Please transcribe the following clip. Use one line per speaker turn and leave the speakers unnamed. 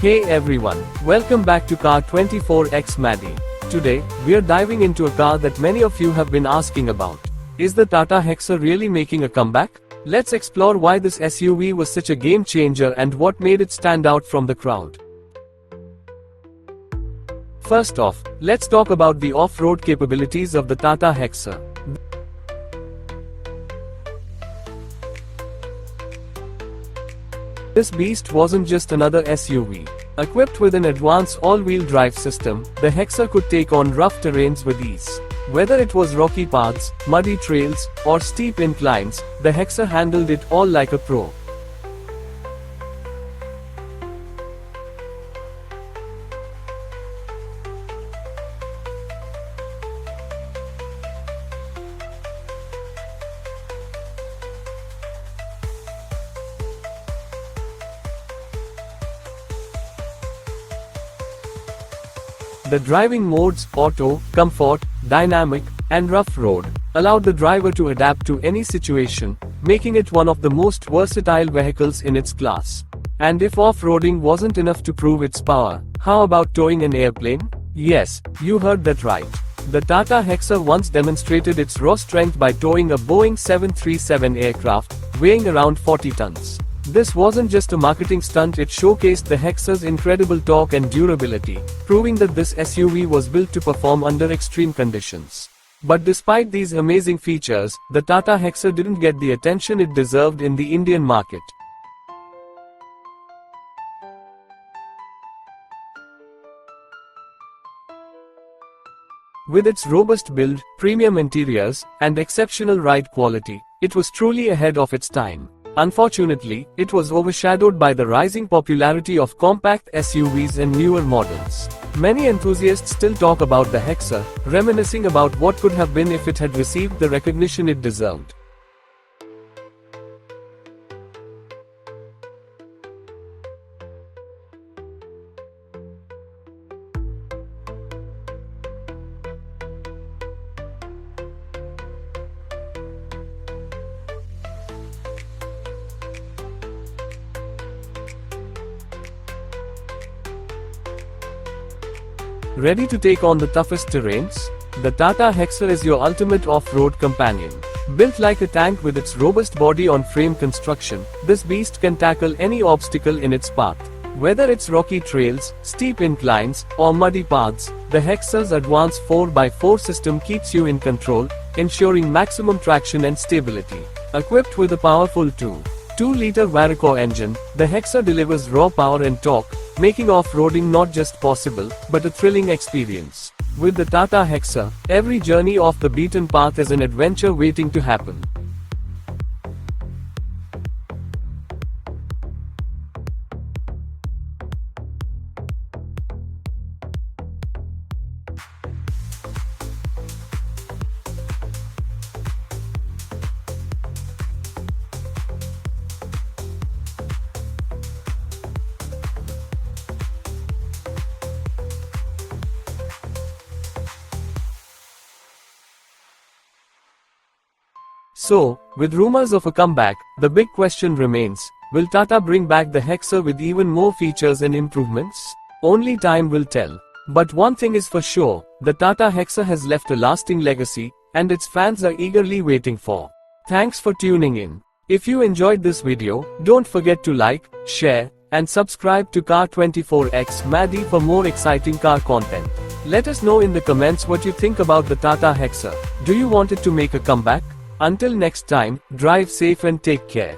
Hey everyone, welcome back to Car24X Maddie. Today, we are diving into a car that many of you have been asking about. Is the Tata Hexa really making a comeback? Let's explore why this SUV was such a game changer and what made it stand out from the crowd. First off, let's talk about the off-road capabilities of the Tata Hexa. This beast wasn't just another SUV. Equipped with an advanced all-wheel drive system, the Hexa could take on rough terrains with ease. Whether it was rocky paths, muddy trails, or steep inclines, the Hexa handled it all like a pro. The driving modes, Auto, Comfort, Dynamic, and Rough Road, allowed the driver to adapt to any situation, making it one of the most versatile vehicles in its class. And if off-roading wasn't enough to prove its power, how about towing an airplane? Yes, you heard that right. The Tata Hexa once demonstrated its raw strength by towing a Boeing 737 aircraft, weighing around 40 tons. This wasn't just a marketing stunt, it showcased the Hexa's incredible torque and durability, proving that this SUV was built to perform under extreme conditions. But despite these amazing features, the Tata Hexa didn't get the attention it deserved in the Indian market. With its robust build, premium interiors, and exceptional ride quality, it was truly ahead of its time. Unfortunately, it was overshadowed by the rising popularity of compact SUVs and newer models. Many enthusiasts still talk about the Hexa, reminiscing about what could have been if it had received the recognition it deserved. Ready to take on the toughest terrains? The Tata Hexa is your ultimate off-road companion. Built like a tank with its robust body-on-frame construction, this beast can tackle any obstacle in its path. Whether it's rocky trails, steep inclines, or muddy paths, the Hexa's advanced 4x4 system keeps you in control, ensuring maximum traction and stability. Equipped with a powerful 2.2-liter Varroco engine, the Hexa delivers raw power and torque, making off-roading not just possible, but a thrilling experience. With the Tata Hexa, every journey off the beaten path is an adventure waiting to happen. So, with rumors of a comeback, the big question remains, will Tata bring back the Hexa with even more features and improvements? Only time will tell. But one thing is for sure, the Tata Hexa has left a lasting legacy, and its fans are eagerly waiting for. Thanks for tuning in. If you enjoyed this video, don't forget to like, share, and subscribe to Car24X Maddie for more exciting car content. Let us know in the comments what you think about the Tata Hexa. Do you want it to make a comeback? Until next time, drive safe and take care.